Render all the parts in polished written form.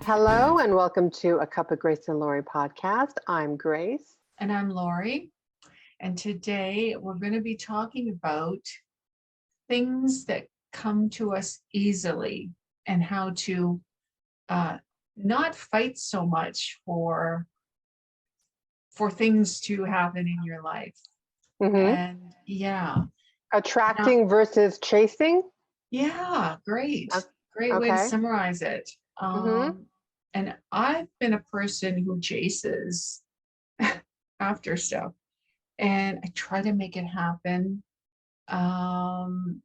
Hello and welcome to a Cup of Grace and Lori podcast. I'm Grace. And I'm Lori. And today we're going to be talking about things that come to us easily and how to not fight so much for things to happen in your life. And attracting versus chasing. Yeah, great. Great way to summarize it. And I've been a person who chases after stuff, and I try to make it happen. And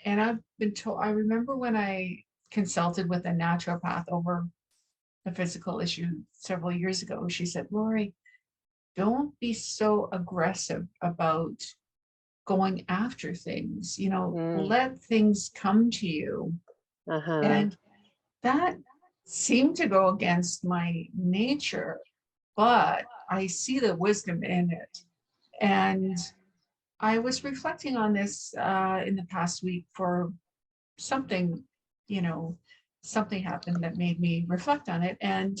I've been told, I remember when I consulted with a naturopath over a physical issue several years ago, she said, Lori, don't be so aggressive about going after things, let things come to you. And that seemed to go against my nature, but I see the wisdom in it. And I was reflecting on this in the past week for something, something happened that made me reflect on it. And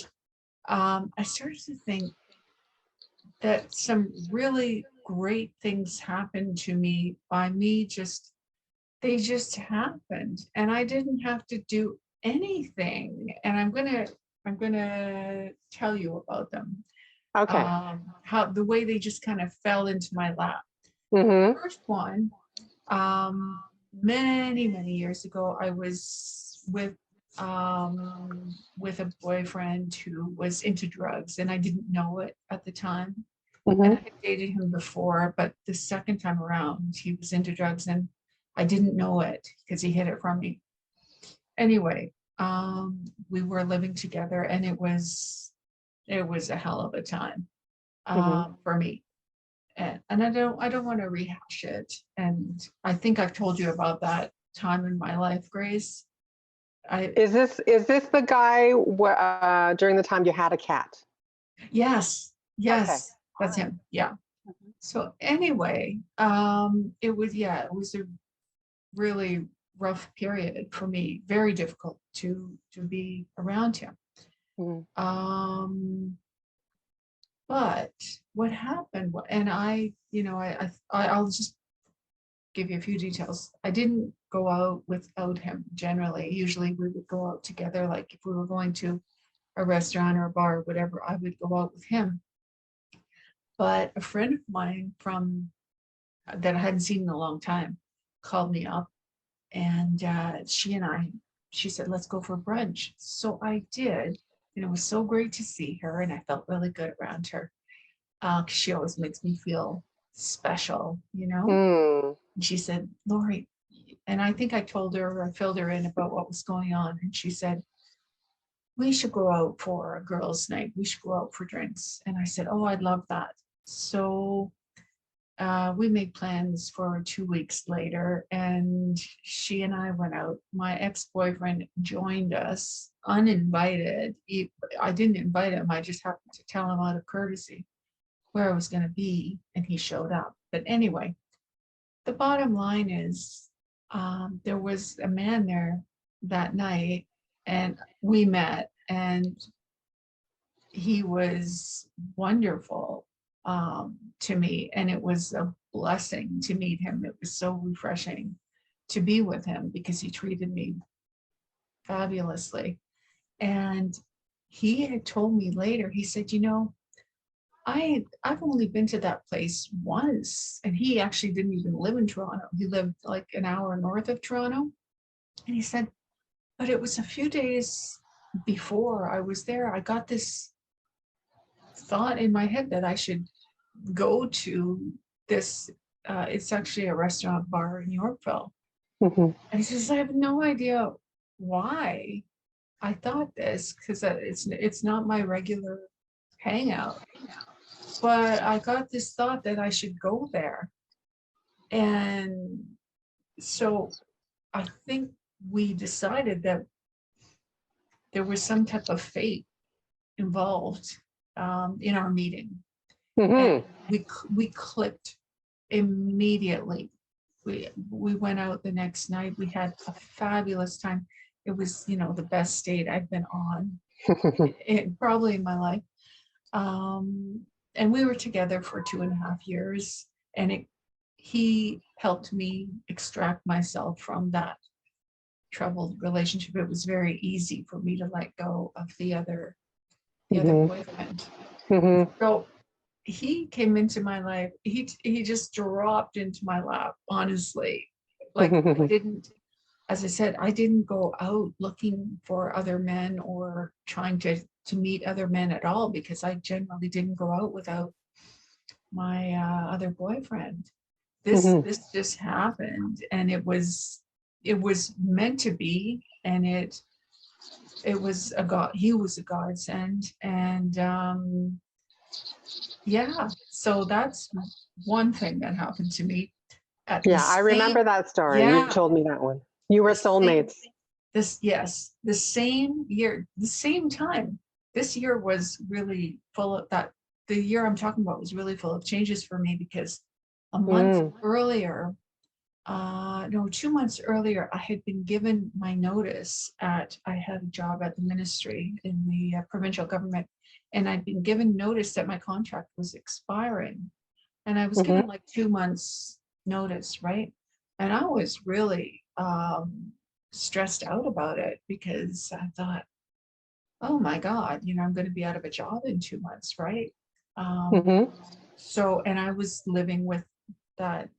I started to think that some really great things happened to me by me they just happened, and I didn't have to do anything. And I'm gonna tell you about them. Okay. How the way they just kind of fell into my lap. The first one, many years ago, I was with a boyfriend who was into drugs, and I didn't know it at the time. And I had dated him before, but the second time around, he was into drugs, and I didn't know it because he hid it from me. Anyway, we were living together, and it was a hell of a time for me. And I don't want to rehash it. And I think I've told you about that time in my life, Grace. Is this the guy during the time you had a cat? Yes. Okay. That's him. Yeah. So anyway, it was a really rough period for me, very difficult to be around him. But what happened, and I'll just give you a few details. I didn't go out without him generally. Usually we would go out together, like if we were going to a restaurant or a bar or whatever, I would go out with him. But a friend of mine that I hadn't seen in a long time called me up, and she said, let's go for brunch. So I did, and it was so great to see her, and I felt really good around her, because she always makes me feel special, And she said, Lori, and I think I told her, I filled her in about what was going on, and she said, we should go out for a girls' night. We should go out for drinks. And I said, oh, I'd love that. So we made plans for 2 weeks later, and she and I went out. My ex-boyfriend joined us uninvited. I didn't invite him. I just happened to tell him out of courtesy where I was going to be, and he showed up. But anyway, the bottom line is there was a man there that night, and we met, and he was wonderful to me, and it was a blessing to meet him. It was so refreshing to be with him because he treated me fabulously. And he had told me later, he said, I've only been to that place once. And he actually didn't even live in Toronto. He lived like an hour north of Toronto. And he said, but it was a few days before I was there, I got this thought in my head that I should go to this. It's actually a restaurant bar in Yorkville. And he says, I have no idea why I thought this, because it's not my regular hangout. But I got this thought that I should go there. And so I think we decided that there was some type of fate involved in our meeting. And we clicked immediately. we went out the next night. We had a fabulous time. It was, the best date I've been on probably in my life. And we were together for 2.5 years, and he helped me extract myself from that troubled relationship. It was very easy for me to let go of the other boyfriend. So he came into my life. He just dropped into my lap, honestly. Like, as I said, I didn't go out looking for other men or trying to meet other men at all, because I generally didn't go out without my other boyfriend. This just happened, and it was meant to be, and it was he was a godsend. And yeah, so that's one thing that happened to me. I remember that story. You told me that one. You were soulmates. The same year, the same time. This year was really full of that. The year I'm talking about was really full of changes for me, because a month earlier, 2 months earlier, I had been given my notice I had a job at the ministry in the provincial government, and I'd been given notice that my contract was expiring, and I was given like 2 months notice, right? And I was really stressed out about it, because I thought, oh my God, I'm going to be out of a job in 2 months, right? So, and I was living with that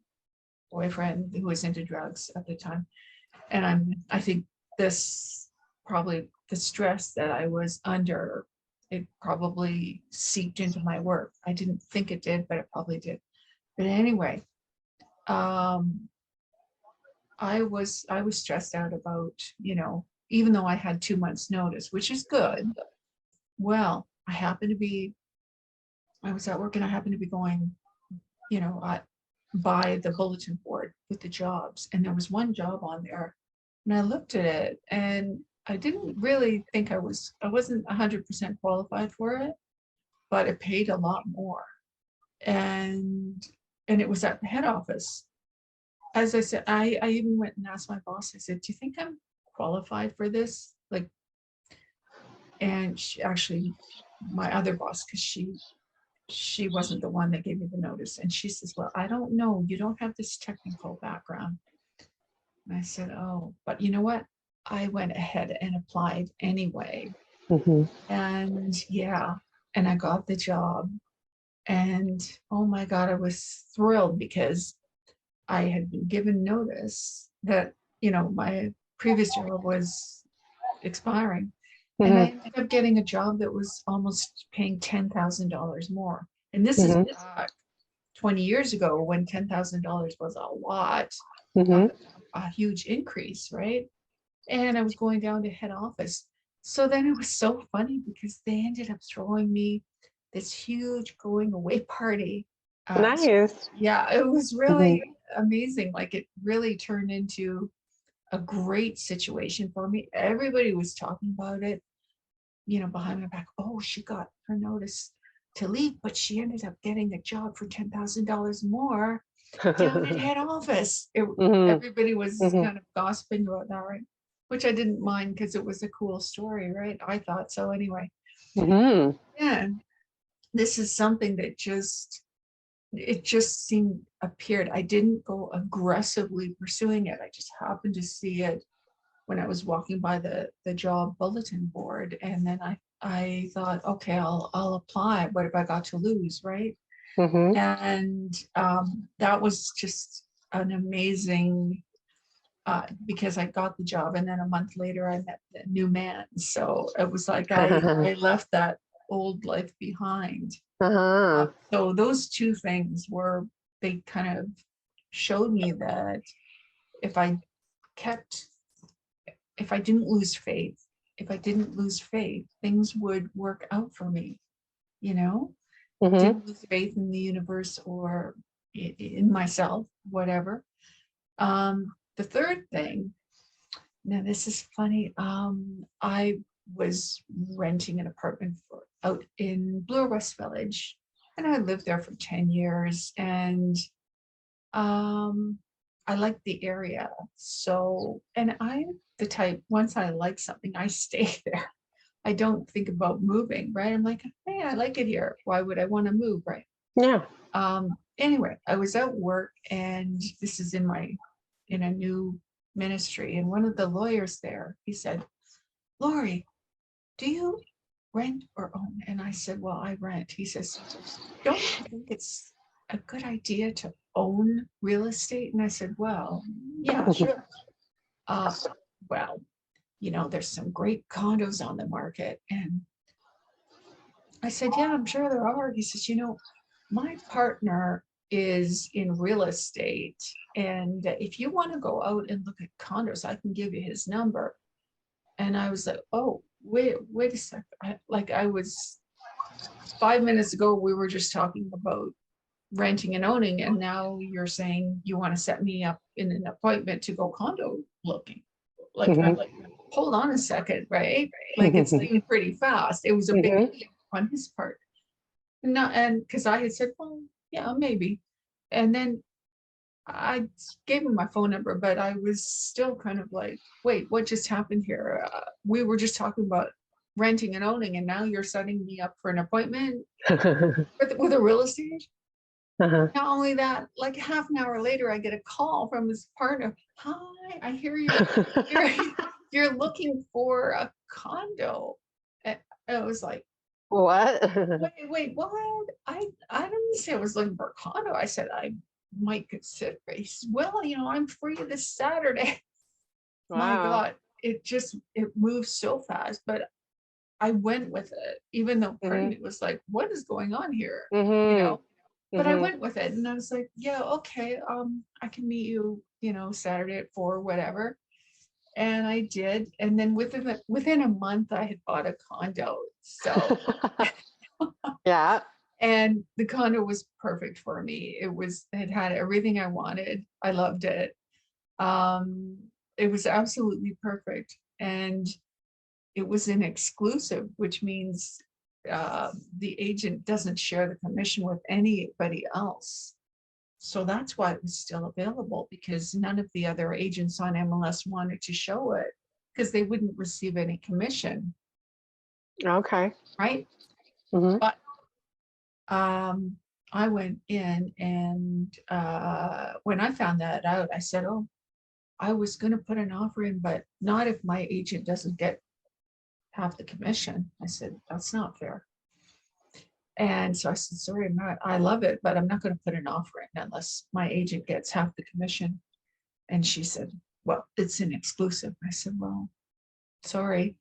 boyfriend who was into drugs at the time. And I think this probably the stress that I was under, it probably seeped into my work. I didn't think it did, but it probably did. But anyway, I was stressed out about, even though I had 2 months notice, which is good. Well, I was at work, and I happened to be going, by the bulletin board with the jobs, and there was one job on there, and I looked at it, and I didn't really think I wasn't 100% qualified for it, but it paid a lot more, and it was at the head office. As I said, I even went and asked my boss. I said, do you think I'm qualified for this? Like, and she actually, my other boss, because she wasn't the one that gave me the notice. And she says, well, I don't know. You don't have this technical background. And I said, oh, but you know what? I went ahead and applied anyway. And and I got the job. And oh my God, I was thrilled, because I had been given notice that, my previous job was expiring. And I ended up getting a job that was almost paying $10,000 more. And this is back 20 years ago, when $10,000 was a lot, a huge increase, right? And I was going down to head office. So then it was so funny, because they ended up throwing me this huge going away party. Nice. Yeah, it was really amazing. Like, it really turned into a great situation for me. Everybody was talking about it, behind my back. Oh, she got her notice to leave, but she ended up getting a job for $10,000 more down at head office. Everybody was kind of gossiping about that, right? Which I didn't mind, because it was a cool story, right? I thought so anyway. Yeah, this is something that just appeared. I didn't go aggressively pursuing it. I just happened to see it when I was walking by the job bulletin board, and then I thought, okay, I'll apply. What have I got to lose, right? And that was just an amazing, because I got the job, and then a month later I met the new man. So it was like I left that old life behind. So those two things they kind of showed me that if I didn't lose faith, things would work out for me, didn't lose faith in the universe or in myself, whatever. The third thing, now this is funny. I was renting an apartment out in Bloor West Village, and I lived there for 10 years. And like the area. So, and I'm the type, once I like something, I stay there. I don't think about moving, right? I'm like, hey, I like it here. Why would I want to move, right? Yeah. Anyway, I was at work, and this is in a new ministry, and one of the lawyers there, he said, Lori, do you rent or own? And I said, well, I rent. He says, don't you think it's a good idea to own real estate? And I said, well, yeah, sure. Well, there's some great condos on the market. And I said, yeah, I'm sure there are. He says, my partner is in real estate. And if you want to go out and look at condos, I can give you his number. And I was like, oh, wait a sec. I was 5 minutes ago, we were just talking about renting and owning. And now you're saying you want to set me up in an appointment to go condo looking. I'm like, hold on a second, right? Like, it's moving pretty fast. It was a big thing on his part. And because I had said, well, yeah, maybe. And then I gave him my phone number, but I was still kind of like, wait, what just happened here? We were just talking about renting and owning, and now you're setting me up for an appointment with a real estate agent. Not only that, like half an hour later, I get a call from his partner. Hi, I hear you're looking for a condo. And I was like, what? wait, what? I didn't say I was looking for a condo. I said I might consider it. Well, I'm free this Saturday. Wow. My God, it moves so fast, but I went with it, even though part of me was like, what is going on here? But I went with it, and I was like, yeah, okay, I can meet you, Saturday at 4, whatever. And I did. And then within a month, I had bought a condo. So yeah. And the condo was perfect for me. It had everything I wanted. I loved it. It was absolutely perfect. And it was an exclusive, which means the agent doesn't share the commission with anybody else. So that's why it was still available, because none of the other agents on MLS wanted to show it because they wouldn't receive any commission. Okay. Right. But I went in, and when I found that out, I said, oh, I was going to put an offer in, but not if my agent doesn't get half the commission. I said, that's not fair. And so I said, sorry, I love it, but I'm not going to put an offer in unless my agent gets half the commission. And she said, well, it's an exclusive. I said, well, sorry.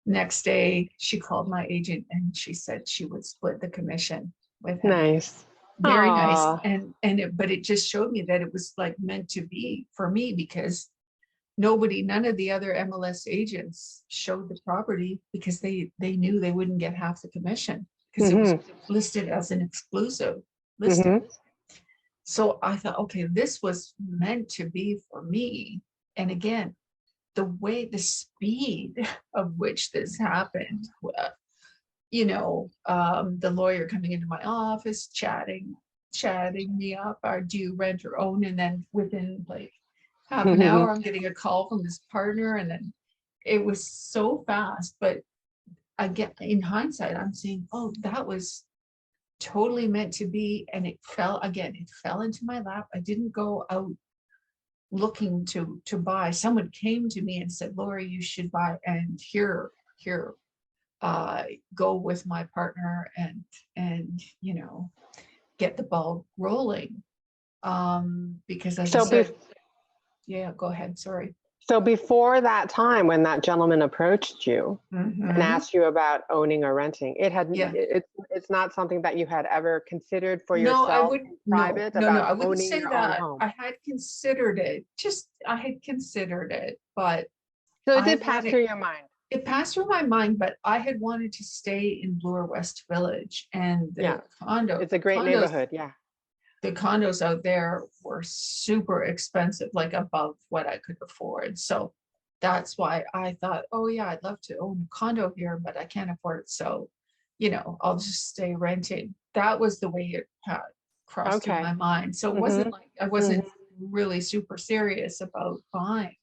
Next day, she called my agent, and she said she would split the commission with him. Nice. Very nice. But it just showed me that it was like meant to be for me, because none of the other MLS agents showed the property because they knew they wouldn't get half the commission, because it was listed as an exclusive listing. So I thought, okay, this was meant to be for me. And again, the speed of which this happened, the lawyer coming into my office, chatting me up, do you rent or own? And then within like half an hour, I'm getting a call from his partner, and then it was so fast. But again, in hindsight, I'm saying, oh, that was totally meant to be. And it fell into my lap. I didn't go out looking to buy. Someone came to me and said, Lori, you should buy, and here, go with my partner and get the ball rolling. Because as I said, yeah, go ahead. Sorry. So before that time, when that gentleman approached you and asked you about owning or renting, it's not something that you had ever considered for yourself? I wouldn't. Private no, I wouldn't say that. Home. I had considered it. But so it did pass through your mind. It passed through my mind, but I had wanted to stay in Bloor West Village, and the condo. It's a great neighborhood. Yeah. The condos out there were super expensive, like above what I could afford. So that's why I thought, oh yeah, I'd love to own a condo here, but I can't afford it. So, I'll just stay renting. That was the way it had crossed through my mind. So it wasn't like I wasn't really super serious about buying.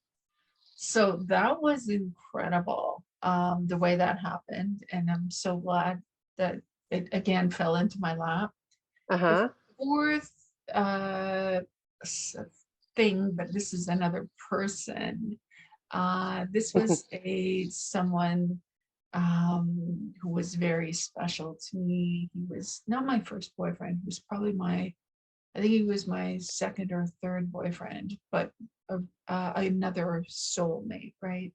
So that was incredible, the way that happened. And I'm so glad that it again fell into my lap. The fourth thing, but this is another person. This was someone who was very special to me. He was not my first boyfriend. He was probably I think he was my second or third boyfriend, but another soulmate, right?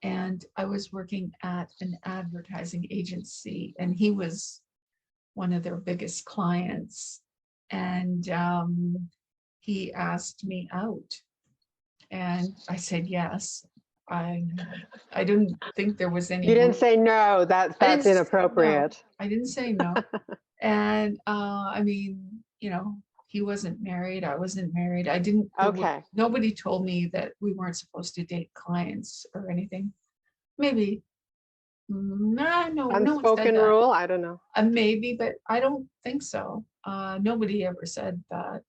And I was working at an advertising agency, and he was one of their biggest clients. And he asked me out, and I said yes. I didn't think there was any. You didn't say no. That's inappropriate. No, I didn't say no. And I mean, you know, he wasn't married. I wasn't married. I didn't. Nobody told me that we weren't supposed to date clients or anything. Maybe. No. Unspoken rule. I don't know. Maybe, but I don't think so. Nobody ever said that.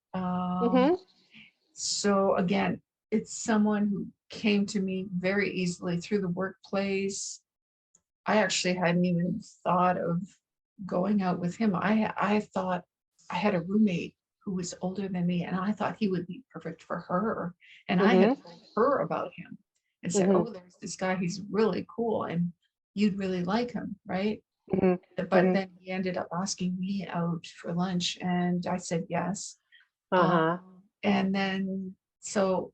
So again, it's someone who came to me very easily through the workplace. I actually hadn't even thought of going out with him. I thought I had a roommate who was older than me, and I thought he would be perfect for her. And I had told her about him and said, oh, there's this guy, he's really cool and you'd really like him, right? But then he ended up asking me out for lunch, and I said yes. And then, so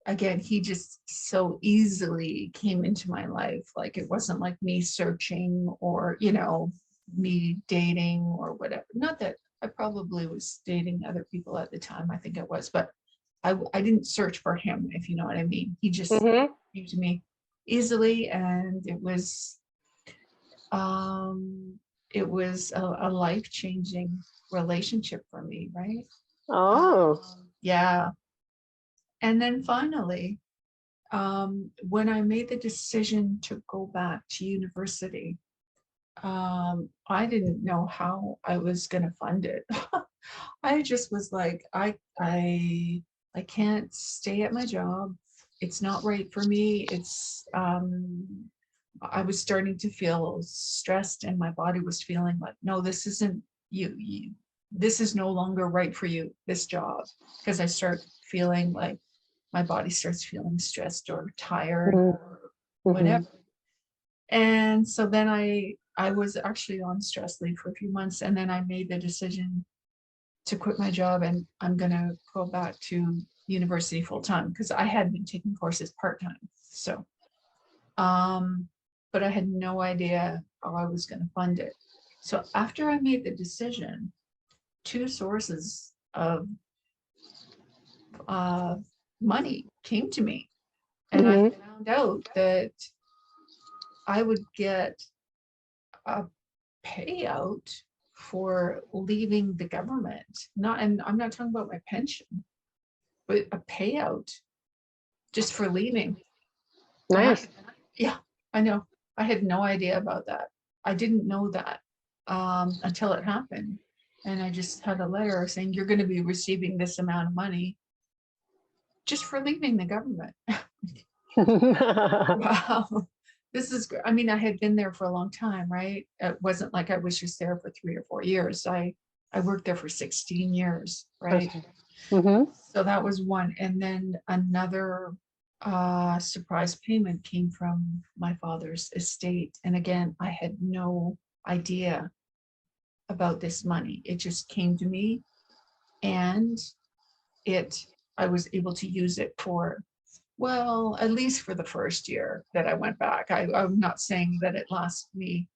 again, he just so easily came into my life. Like, it wasn't like me searching or, you know, me dating or whatever. Not that I probably was dating other people at the time. I think I was, but I didn't search for him, if you know what I mean. He just came to me easily, and it was a life-changing relationship for me, right? Yeah. And then finally, when I made the decision to go back to university, I didn't know how I was going to fund it. I just was like, I can't stay at my job. It's not right for me. It's I was starting to feel stressed, and my body was feeling like, no, this isn't you. This is no longer right for you, this job. Because I start feeling like my body starts feeling stressed or tired or whatever. And so then I was actually on stress leave for a few months, and then I made the decision to quit my job, and I'm going to go back to university full time, because I had been taking courses part-time. So, but I had no idea how I was going to fund it. So after I made the decision, two sources of money came to me, and I found out that I would get a payout for leaving the government. And I'm not talking about my pension, but a payout just for leaving. Nice. Yeah, I know. I had no idea about that. I didn't know that until it happened. And I just had a letter saying, you're going to be receiving this amount of money just for leaving the government. Wow. This is, I mean, I had been there for a long time, right? It wasn't like I was just there for 3 or 4 years. I worked there for 16 years, right? So that was one. And then another surprise payment came from my father's estate. And again, I had no idea about this money. It just came to me, and I was able to use it for, well, at least for the first year that I went back. I'm not saying that it lasted me.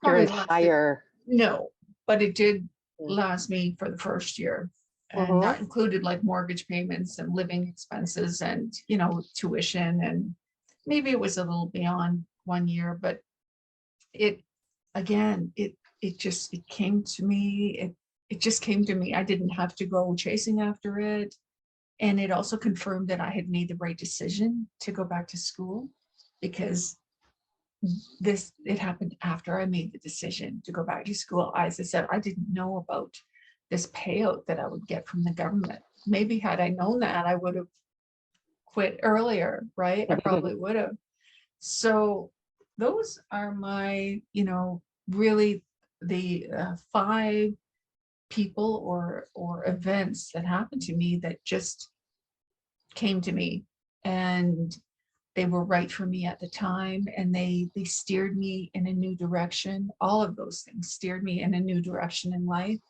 Your entire. No, but it did last me for the first year. And that included like mortgage payments and living expenses and, you know, tuition. And maybe it was a little beyond 1 year, but it came to me. It just came to me. I didn't have to go chasing after it. And it also confirmed that I had made the right decision to go back to school, because it happened after I made the decision to go back to school. As I said, I didn't know about this payout that I would get from the government. Maybe had I known that, I would have quit earlier, right? I probably would have. So those are my, really the 5 people or events that happened to me that just came to me, and they were right for me at the time, and they steered me in a new direction. All of those things steered me in a new direction in life,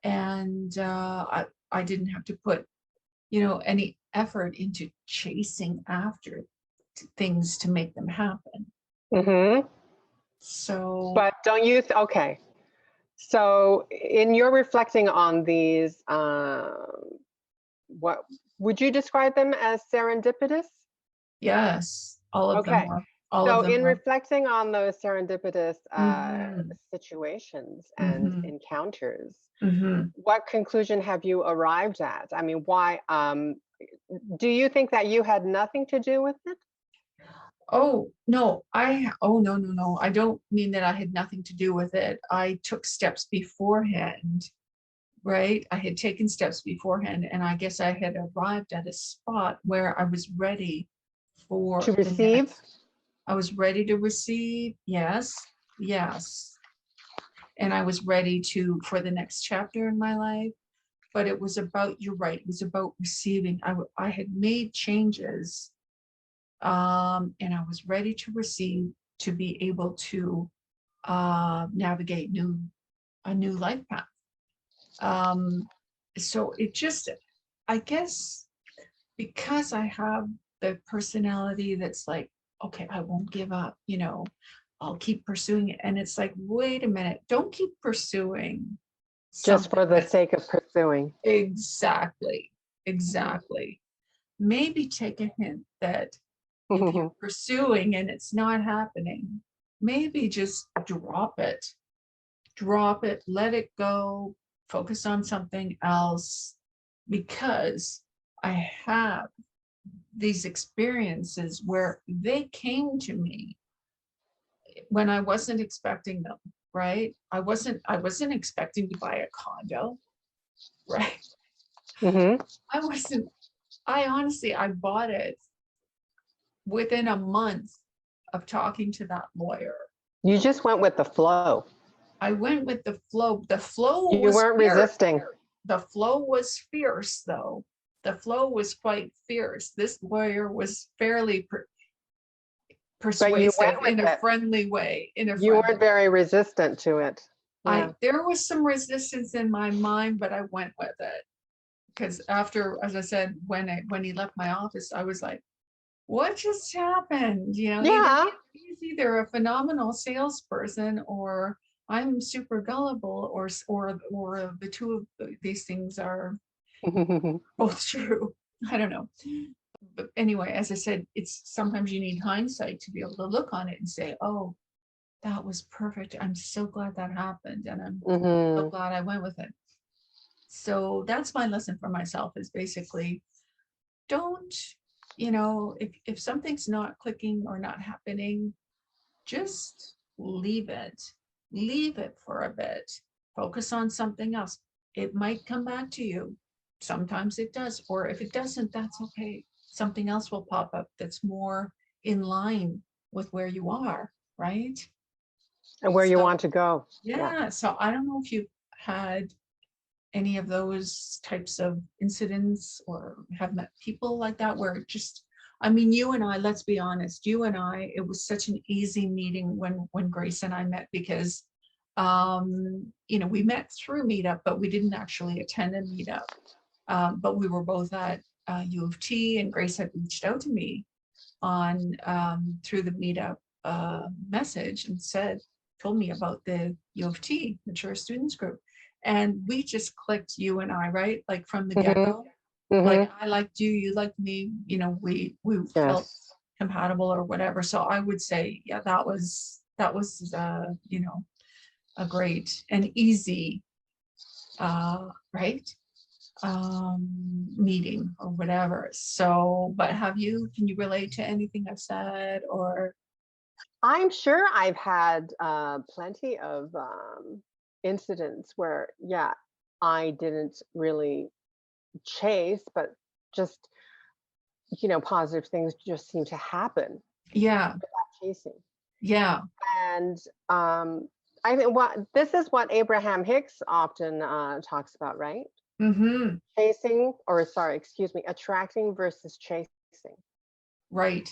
and I didn't have to put any effort into chasing after things to make them happen. Mm-hmm. So, but don't you okay, so in your reflecting on these, what would you describe them as serendipitous? yes, all of them Okay. were. All So of them in were. reflecting on those serendipitous Mhm, situations and mhm, encounters, mhm. what conclusion have you arrived at? I mean, why, do you think that you had nothing to do with it? Oh, no, no, no, no. I don't mean that I had nothing to do with it. I took steps beforehand, right? I had taken steps beforehand, and I guess I had arrived at a spot where I was ready To for the receive? next. I was ready to receive, yes, yes. And I was ready for the next chapter in my life. But it was about, you're right, it was about receiving. I had made changes, and I was ready to receive, to be able to navigate a new life path. So it just, I guess, because I have the personality that's like, okay, I won't give up, I'll keep pursuing it. And it's like, wait a minute, don't keep pursuing Just something for the that's sake of pursuing. exactly. Maybe take a hint that if you're pursuing and it's not happening, maybe just drop it, let it go, focus on something else, because I have these experiences where they came to me when I wasn't expecting them, right? I wasn't expecting to buy a condo, right? Mm-hmm. I honestly, I bought it within a month of talking to that lawyer. You just went with the flow. I went with the flow. The flow You was weren't fierce. resisting. The flow was fierce, though. The flow was quite fierce. This lawyer was fairly But you went persuasive with in a it. friendly way. You weren't very resistant to it. Yeah. There was some resistance in my mind, but I went with it, because after, as I said, when he left my office, I was like, what just happened? Yeah. He's either a phenomenal salesperson, or I'm super gullible, or the two of these things are both true. I don't know. But anyway, as I said, it's sometimes you need hindsight to be able to look on it and say, oh, that was perfect. I'm so glad that happened, and I'm so glad I went with it. So that's my lesson for myself, is basically, don't, if something's not clicking or not happening, just leave it for a bit, focus on something else. It might come back to you. Sometimes it does, or if it doesn't, that's okay. Something else will pop up that's more in line with where you are, right? And where you So want to go. yeah, so I don't know if you've had any of those types of incidents, or have met people like that, where it just, I mean, you and I, let's be honest, it was such an easy meeting when Grace and I met, because we met through Meetup, but we didn't actually attend a Meetup. But we were both at U of T, and Grace had reached out to me on through the Meetup message, and told me about the U of T Mature Students Group. And we just clicked, you and I, right? Like from the get-go. Like, I liked you, you liked me, we felt compatible or whatever. So I would say, yeah, that was a great and easy right meeting or whatever. So, but can you relate to anything I've said? Or I'm sure I've had plenty of incidents where, yeah, I didn't really chase, but just, positive things just seem to happen Yeah. without chasing. Yeah. And I think this is what Abraham Hicks often talks about, right? Mm-hmm. Chasing, or sorry, excuse me, attracting versus chasing. Right.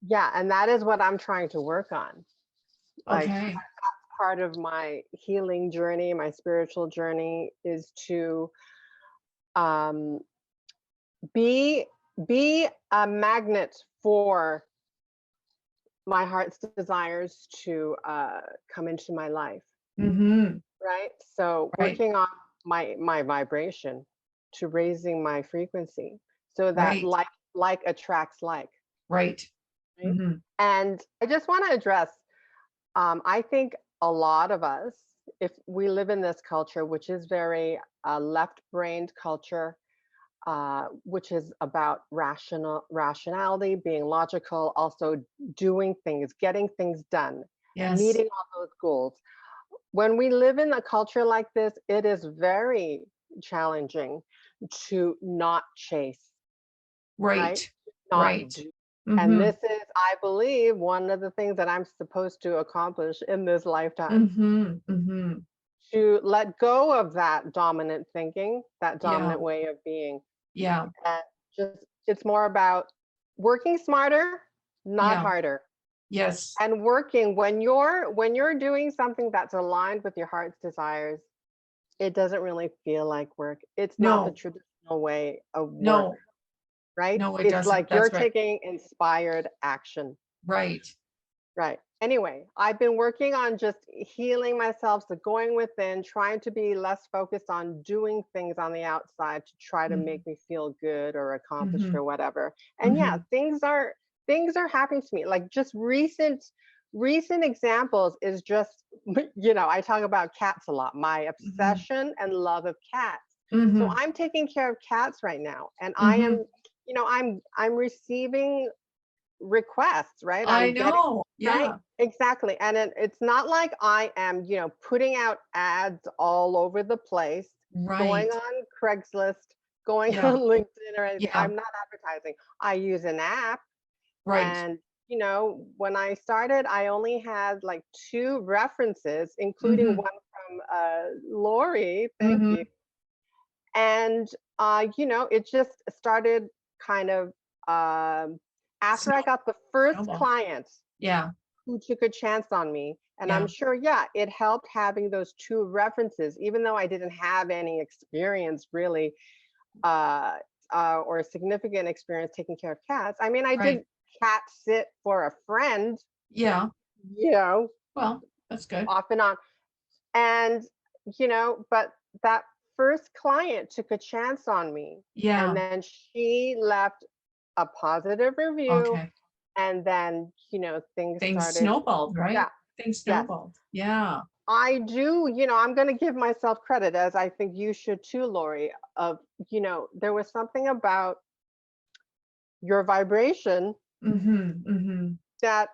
Yeah, and that is what I'm trying to work on. Like, Okay. part of my healing journey, my spiritual journey, is to um, be a magnet for my heart's desires to come into my life. Mm-hmm. Right. So Right. working on my vibration, to raising my frequency, so that Right. like attracts like. Right. Right. Mm-hmm. And I just want to address, I think a lot of us, if we live in this culture, which is very left-brained culture, which is about rationality, being logical, also doing things, getting things done, Yes. meeting all those goals. When we live in a culture like this, it is very challenging to not chase, right? Right. Not Right. do. And Mm-hmm. this is, I believe, one of the things that I'm supposed to accomplish in this lifetime. Mm-hmm. Mm-hmm. To let go of that dominant thinking, that Yeah. dominant way of being. Yeah. And just, it's more about working smarter, not Yeah. harder. Yes. And working, when you're doing something that's aligned with your heart's desires, it doesn't really feel like work. It's not the No. traditional way of work, No. right? No, it It's doesn't. like you're That's right. taking inspired action. Right. Right. Anyway, I've been working on just healing myself, so going within, trying to be less focused on doing things on the outside to try to make me feel good or accomplished Mm-hmm. or whatever. And yeah, Mm-hmm. things are happening to me. Like, just recent examples is just, I talk about cats a lot, my Mm-hmm. obsession and love of cats. So Mm-hmm. I'm taking care of cats right now, and I Mm-hmm. am, I'm receiving requests, right? I I'm getting, know. right? Yeah. Exactly. And it's not like I am, putting out ads all over the place, going Right. on Craigslist, going Yeah. on LinkedIn or anything. Yeah. I'm not advertising. I use an app. Right. And, when I started, I only had like 2 references, including Mm-hmm. one from Lori. Thank Mm-hmm. you. And, it just started kind of, after I got the first Snowball. client Yeah. who took a chance on me. And Yeah. I'm sure, yeah, it helped having those 2 references, even though I didn't have any experience really, uh, or significant experience taking care of cats. I mean, I Right. did cat sit for a friend, Yeah. you know, Well, that's good. off and on. And, but that first client took a chance on me. And Yeah. then she left a positive review. Okay. And then, things Things started. snowballed, right? Yeah. Things Yes. snowballed. Yeah. I do, I'm going to give myself credit, as I think you should too, Lori, of, there was something about your vibration Mm-hmm. Mm-hmm. that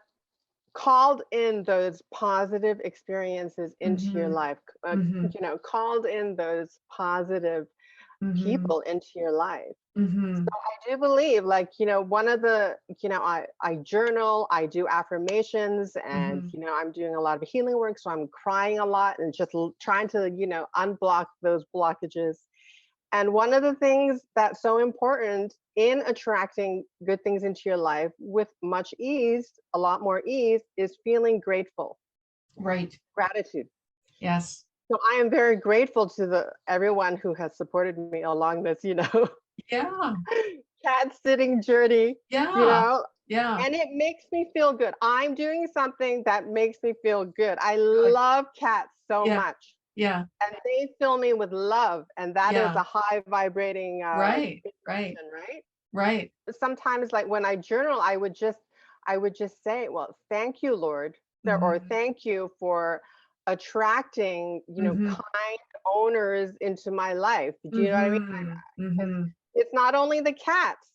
called in those positive experiences into your Mm-hmm. life, Mm-hmm. called in those positive Mm-hmm. people into your life. Mm-hmm. So I do believe, like, one of the, I journal, I do affirmations, and, Mm-hmm. I'm doing a lot of healing work. So I'm crying a lot and just trying to, unblock those blockages. And one of the things that's so important in attracting good things into your life with much ease, a lot more ease, is feeling grateful, Right. gratitude. Yes. So I am very grateful to everyone who has supported me along this, Yeah. cat sitting journey, Yeah. Yeah. and it makes me feel good. I'm doing something that makes me feel good. I Good. love cats so Yeah. much. Yeah. And they fill me with love, and that is Yeah. a high vibrating Right. Right. vibration, right? Right. Sometimes, like when I journal, I would just say, well, thank you, Lord, or Mm-hmm. thank you for attracting, Mm-hmm. kind owners into my life. Do you know what I mean? Mm-hmm. Mm-hmm. It's not only the cats.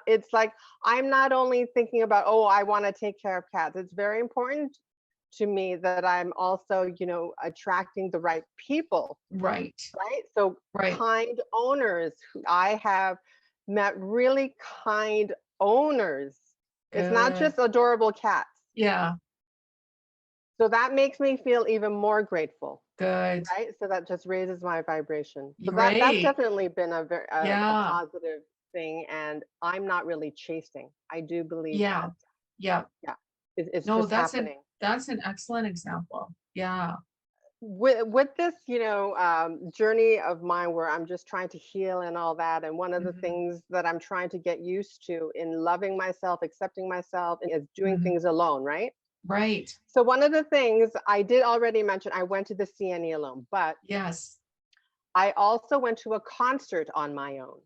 It's like, I'm not only thinking about, oh, I want to take care of cats. It's very important to me that I'm also, attracting the right people, Right. right? So Right. kind owners, I have met really kind owners. It's not Good. just adorable cats. Yeah. So that makes me feel even more grateful, Good. right? So that just raises my vibration. So that's Right. definitely been a Yeah. positive thing, and I'm not really chasing. I do believe Yeah. that, Yeah. yeah, it's No, just happening. that's an excellent example. Yeah. With this, journey of mine where I'm just trying to heal and all that, and one of the Mhm. things that I'm trying to get used to in loving myself, accepting myself, is doing Mhm. things alone, right? Right. So one of the things I did already mention, I went to the CNE alone, but Yes. I also went to a concert on my own.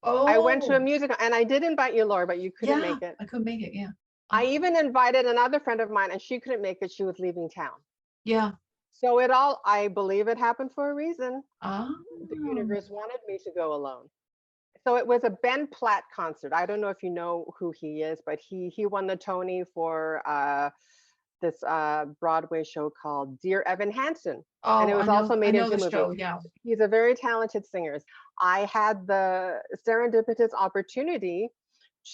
I went to a Oh, musical, and I did invite you, Laura, but you couldn't yeah. make it. I could make it. Yeah. I Oh, even invited another friend of mine, and she couldn't make it. She was leaving town. yeah. So I believe it happened for a reason. The Oh, universe wanted me to go alone. So it was a Ben Platt concert. I don't know if you know who he is, but he won the Tony for this Broadway show called Dear Evan Hansen, and it oh, was also I made know into the a movie. show. Yeah. He's a very talented singer. I had the serendipitous opportunity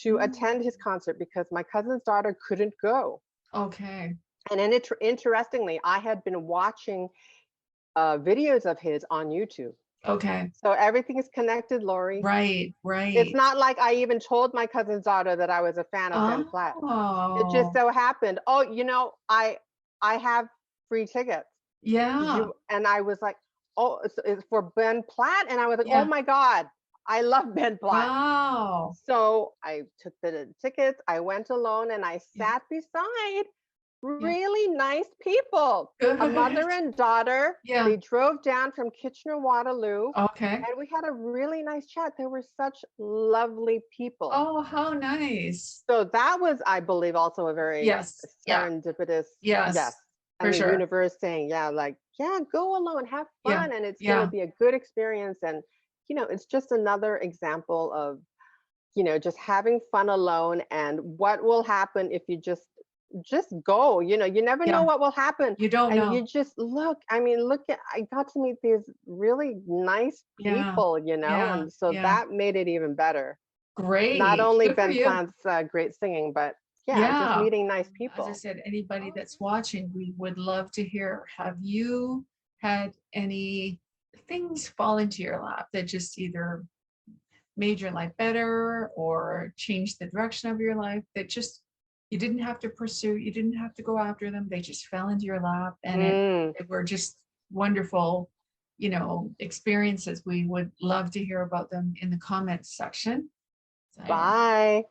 to Mm. attend his concert because my cousin's daughter couldn't go. Okay. And then interestingly, I had been watching videos of his on YouTube. Okay. So everything is connected, Lori. Right. It's Right. not like I even told my cousin's daughter that I was a fan of Ben Platt. It just Oh, so happened, "Oh, I have free tickets. Did yeah. you?" And I was like, "Oh, it's for Ben Platt?" And I was like, "Oh Yeah. my God, I love Ben Platt." Wow. So I took the tickets, I went alone, and I Yeah. sat beside Yeah. really nice people, a mother Good. and daughter. Yeah. They drove down from Kitchener-Waterloo, Okay. and we had a really nice chat. They were such lovely people. Oh, how nice. So that was, I believe, also a very Yes. Yeah. serendipitous, yes. Yes. And For the sure. universe saying, yeah, like, yeah, go alone, have Yeah. fun, and it's going to Yeah. be a good experience. And, it's just another example of, just having fun alone, and what will happen if you just go. You never know Yeah. what will happen. You don't And you know. just look, I mean, I got to meet these really nice Yeah. people, Yeah. and so Yeah. that made it even better. Not Great. only Good for Ben you. Plant's great singing, but yeah, just Yeah. meeting nice As I people. said, anybody that's watching, we would love to hear. Have you had any things fall into your lap that just either made your life better or changed the direction of your life that just you didn't have to pursue, you didn't have to go after them, they just fell into your lap and Mm, it were just wonderful, experiences. We would love to hear about them in the comments section. So, bye.